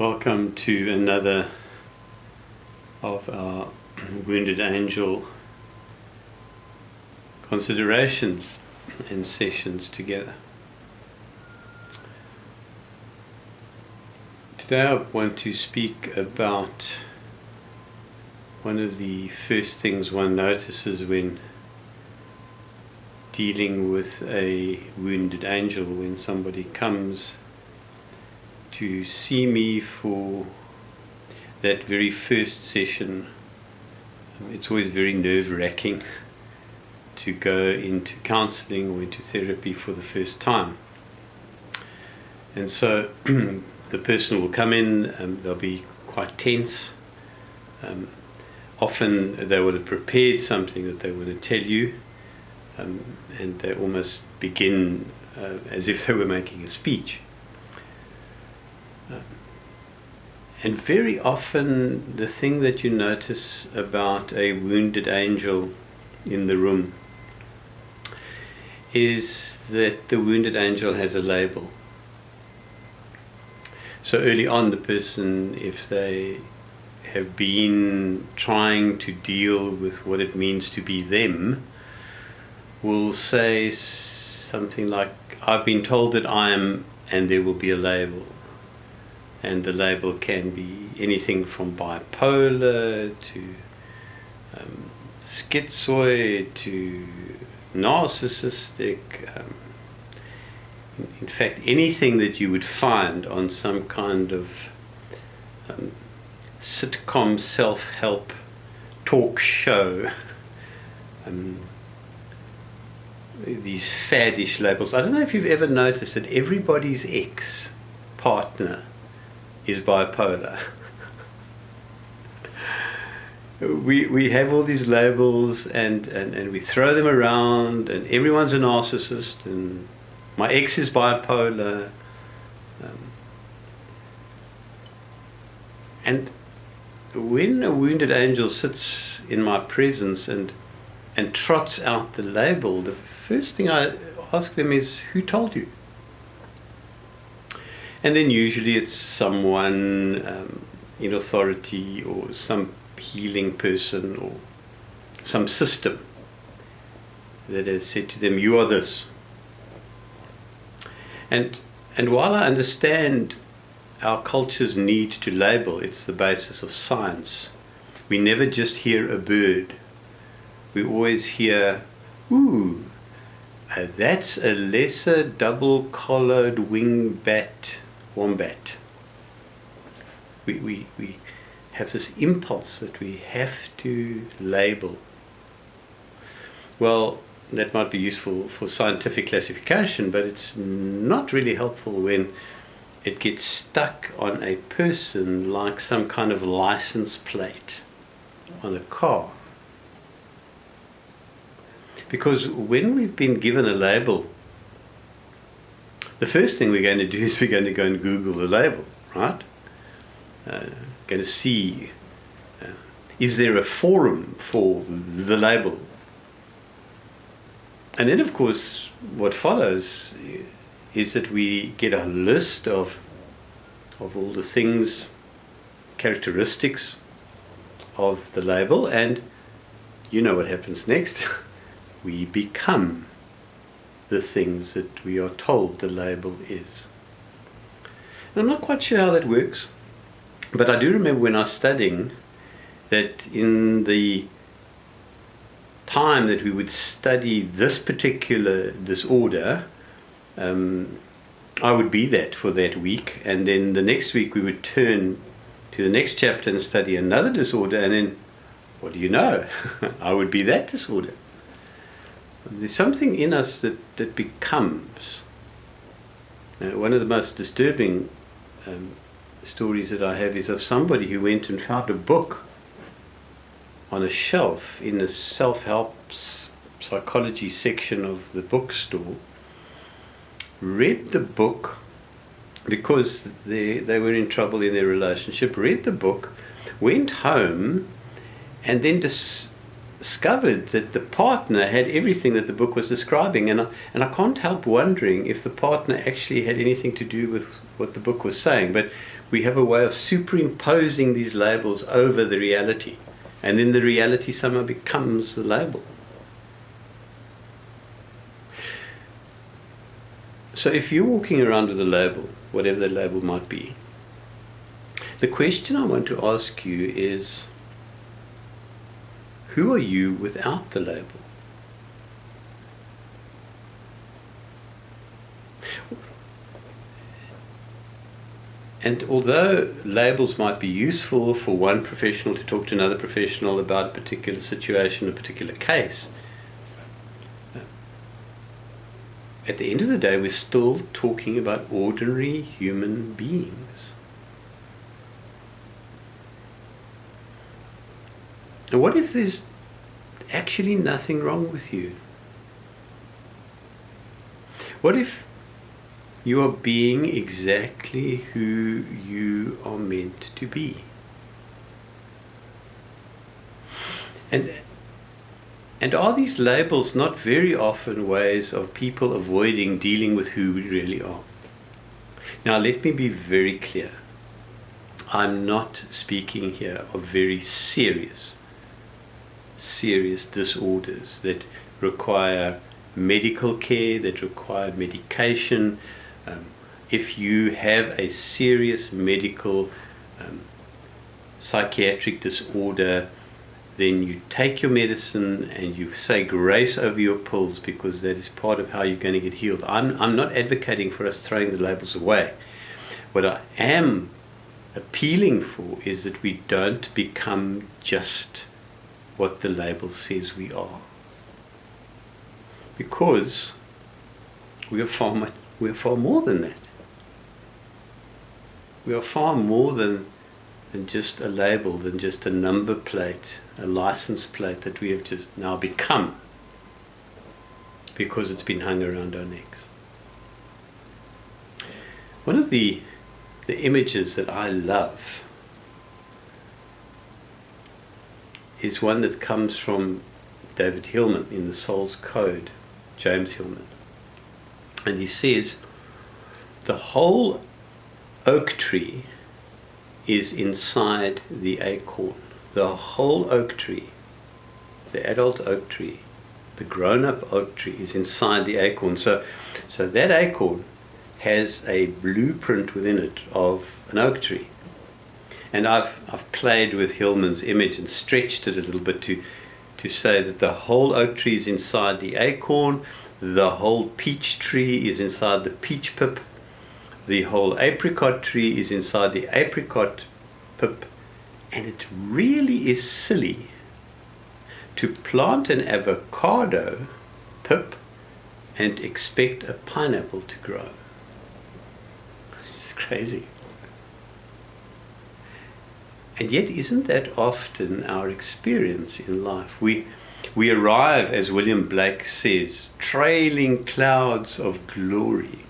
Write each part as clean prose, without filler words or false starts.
Welcome to another of our Wounded Angel considerations and sessions together. Today I want to speak about one of the first things one notices when dealing with a wounded angel, when somebody comes to see me for that very first session. It's always very nerve-wracking to go into counseling or into therapy for the first time. And so the person will come in, they'll be quite tense. Often they will have prepared something that they want to tell you, and they almost begin as if they were making a speech. And very often the thing that you notice about a wounded angel in the room is that the wounded angel has a label. So early on, the person, if they have been trying to deal with what it means to be them, will say something like, I've been told that I am, and there will be a label. And the label can be anything from bipolar to schizoid to narcissistic. In fact, anything that you would find on some kind of sitcom self-help talk show. These faddish labels. I don't know if you've ever noticed that everybody's ex-partner is bipolar. We have all these labels and we throw them around, and everyone's a narcissist, and my ex is bipolar. And when a wounded angel sits in my presence and trots out the label, the first thing I ask them is, who told you? And then usually it's someone in authority, or some healing person, or some system that has said to them, you are this. And while I understand our culture's need to label, it's the basis of science. We never just hear a bird. We always hear, ooh, that's a lesser double-collared wingbat wombat. We have this impulse that we have to label. Well, that might be useful for scientific classification, but it's not really helpful when it gets stuck on a person like some kind of license plate on a car. Because when we've been given a label, the first thing we're going to do is we're going to go and Google the label, right? Going to see, is there a forum for the label? And then, of course, what follows is that we get a list of all the things, characteristics of the label, and you know what happens next. We become the things that we are told the label is. And I'm not quite sure how that works, but I do remember when I was studying that in the time that we would study this particular disorder, I would be that for that week, and then the next week we would turn to the next chapter and study another disorder, and then, what do you know? I would be that disorder. There's something in us that becomes. One of the most disturbing stories that I have is of somebody who went and found a book on a shelf in the self-help psychology section of the bookstore, read the book because they were in trouble in their relationship, read the book, went home, and then discovered that the partner had everything that the book was describing, and I can't help wondering if the partner actually had anything to do with what the book was saying. But we have a way of superimposing these labels over the reality, and then the reality somehow becomes the label. So if you're walking around with a label, whatever the label might be, the question I want to ask you is, who are you without the label? And although labels might be useful for one professional to talk to another professional about a particular situation, a particular case, at the end of the day, we're still talking about ordinary human beings. And what if there's actually nothing wrong with you? What if you are being exactly who you are meant to be? And are these labels not very often ways of people avoiding dealing with who we really are? Now, let me be very clear. I'm not speaking here of very serious disorders that require medical care, that require medication. If you have a serious medical psychiatric disorder, then you take your medicine and you say grace over your pills, because that is part of how you're going to get healed. I'm not advocating for us throwing the labels away. What I am appealing for is that we don't become just what the label says we are, because we are far more than that. We are far more than just a label, than just a number plate, a license plate that we have just now become because it's been hung around our necks. One of the images that I love is one that comes from David Hillman in The Soul's Code, James Hillman. And he says, the whole oak tree is inside the acorn. The whole oak tree, the adult oak tree, the grown-up oak tree is inside the acorn. So that acorn has a blueprint within it of an oak tree. And I've played with Hillman's image and stretched it a little bit to say that the whole oak tree is inside the acorn, the whole peach tree is inside the peach pip, the whole apricot tree is inside the apricot pip, and it really is silly to plant an avocado pip and expect a pineapple to grow. It's crazy. And yet, isn't that often our experience in life? We arrive, as William Blake says, trailing clouds of glory.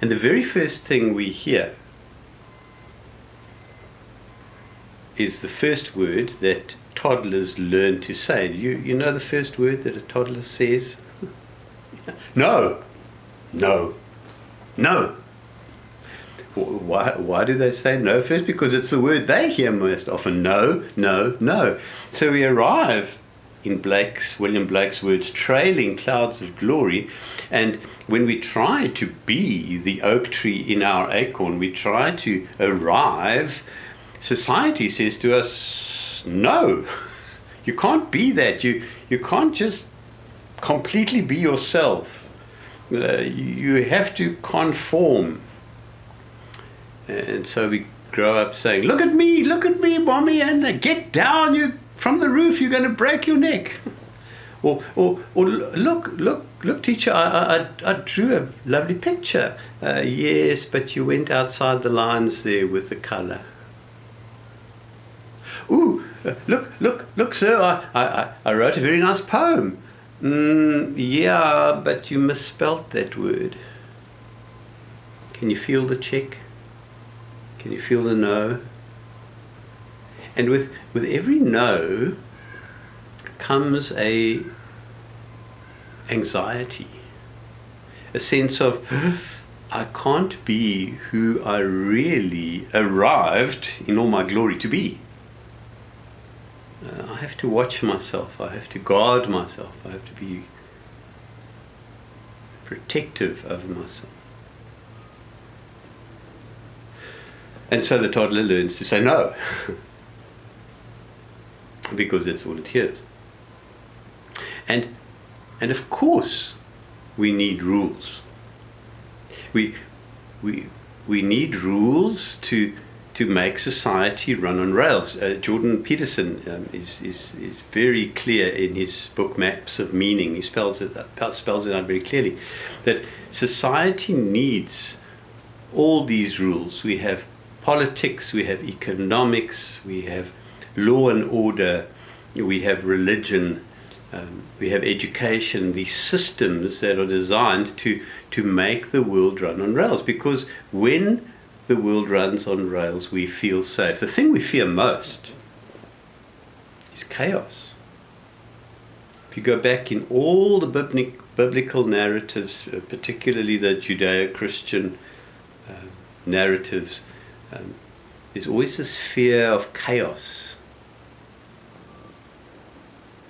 And the very first thing we hear is the first word that toddlers learn to say. You know the first word that a toddler says? No, no, no. Why do they say no first? Because it's the word they hear most often. No, no, no. So we arrive in William Blake's words, trailing clouds of glory. And when we try to be the oak tree in our acorn, we try to arrive, society says to us, no, you can't be that. You can't just completely be yourself. You have to conform. And so we grow up saying, look at me, mommy, and get down, you from the roof, you're going to break your neck. Or look, teacher, I drew a lovely picture. Yes, but you went outside the lines there with the color. Ooh, look, sir, I wrote a very nice poem. Yeah, but you misspelt that word. Can you feel the check? Can you feel the no? And with every no, comes a anxiety, a sense of I can't be who I really arrived in all my glory to be. I have to watch myself, I have to guard myself, I have to be protective of myself. And so the toddler learns to say no, because that's all it hears. And of course, we need rules. We need rules to make society run on rails. Jordan Peterson is very clear in his book Maps of Meaning. He spells it out very clearly that society needs all these rules. We have politics, we have economics, we have law and order, we have religion, we have education, these systems that are designed to make the world run on rails. Because when the world runs on rails, we feel safe. The thing we fear most is chaos. If you go back in all the biblical narratives, particularly the Judeo-Christian narratives, there's always this fear of chaos,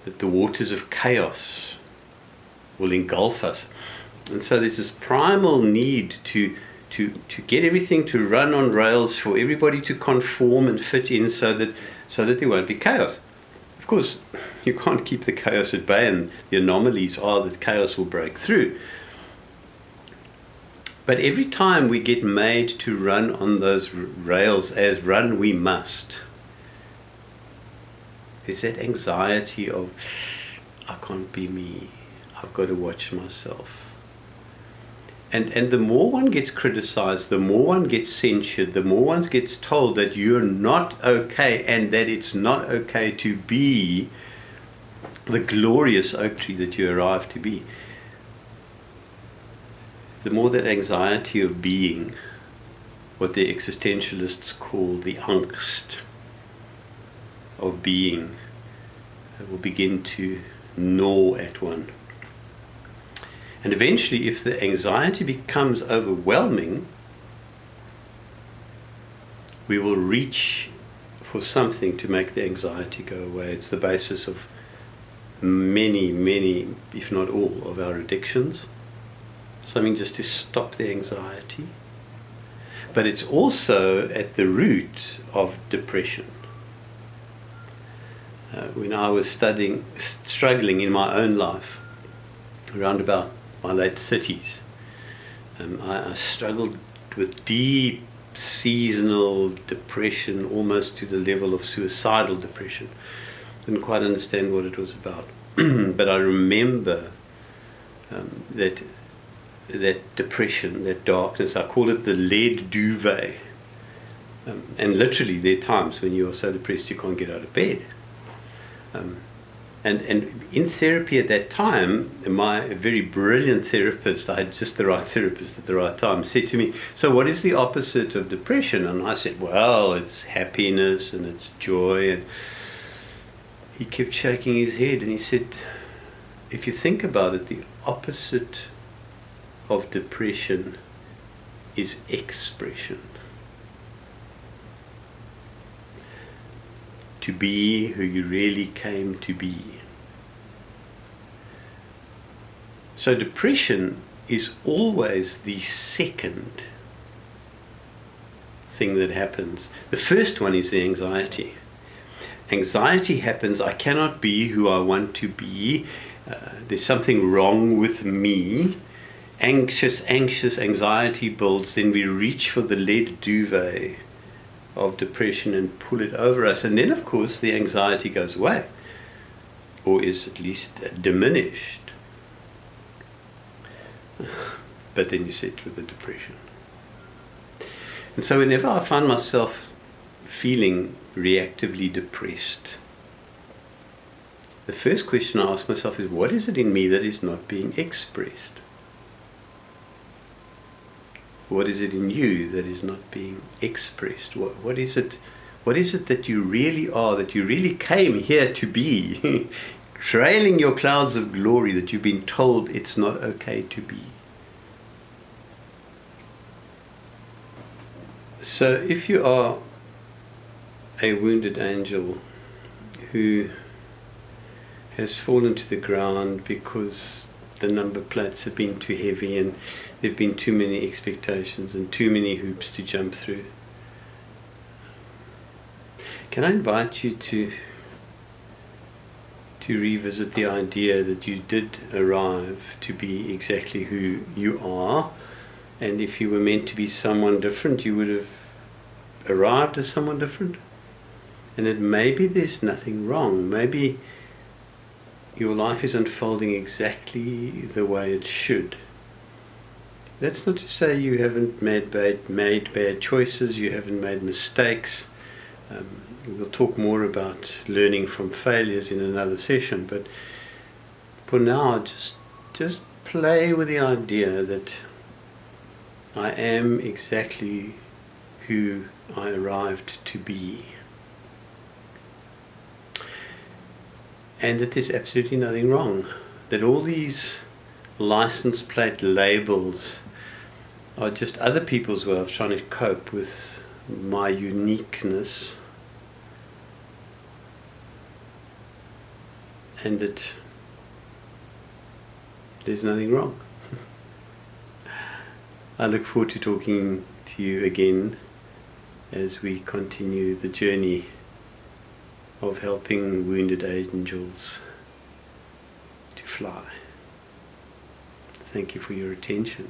that the waters of chaos will engulf us. And so there's this primal need to get everything to run on rails, for everybody to conform and fit in so that there won't be chaos. Of course, you can't keep the chaos at bay, and the anomalies are that chaos will break through. But every time we get made to run on those rails as run we must, there's that anxiety of, I can't be me, I've got to watch myself. And the more one gets criticized, the more one gets censured, the more one gets told that you're not okay, and that it's not okay to be the glorious oak tree that you arrive to be, the more that anxiety of being, what the existentialists call the angst of being, will begin to gnaw at one. And eventually, if the anxiety becomes overwhelming, we will reach for something to make the anxiety go away. It's the basis of many, if not all, of our addictions. Something just to stop the anxiety. But it's also at the root of depression. When I was struggling in my own life, around about my late 30s, I struggled with deep seasonal depression, almost to the level of suicidal depression. Didn't quite understand what it was about. But I remember that depression, that darkness, I call it the lead duvet. And literally there are times when you are so depressed you can't get out of bed. And in therapy at that time, my very brilliant therapist, I had just the right therapist at the right time, said to me, so what is the opposite of depression? And I said, well, it's happiness and it's joy. And he kept shaking his head and he said, if you think about it, the opposite of depression is expression. To be who you really came to be. So depression is always the second thing that happens. The first one is the anxiety. Anxiety happens, I cannot be who I want to be. There's something wrong with me. Anxious anxiety builds. Then we reach for the lead duvet of depression and pull it over us. And then, of course, the anxiety goes away, or is at least diminished. But then you sit with the depression. And so whenever I find myself feeling reactively depressed, the first question I ask myself is, what is it in me that is not being expressed? What is it in you that is not being expressed? What is it that you really are, that you really came here to be? trailing your clouds of glory that you've been told it's not okay to be. So if you are a wounded angel who has fallen to the ground because the number plates have been too heavy and there have been too many expectations and too many hoops to jump through, can I invite you to revisit the idea that you did arrive to be exactly who you are, and if you were meant to be someone different, you would have arrived as someone different, and that maybe there's nothing wrong. Maybe your life is unfolding exactly the way it should. That's not to say you haven't made bad choices, you haven't made mistakes. We'll talk more about learning from failures in another session, but for now, just play with the idea that I am exactly who I arrived to be, and that there's absolutely nothing wrong, that all these license plate labels are just other people's way of trying to cope with my uniqueness, and that there's nothing wrong. I look forward to talking to you again as we continue the journey of helping wounded angels to fly. Thank you for your attention.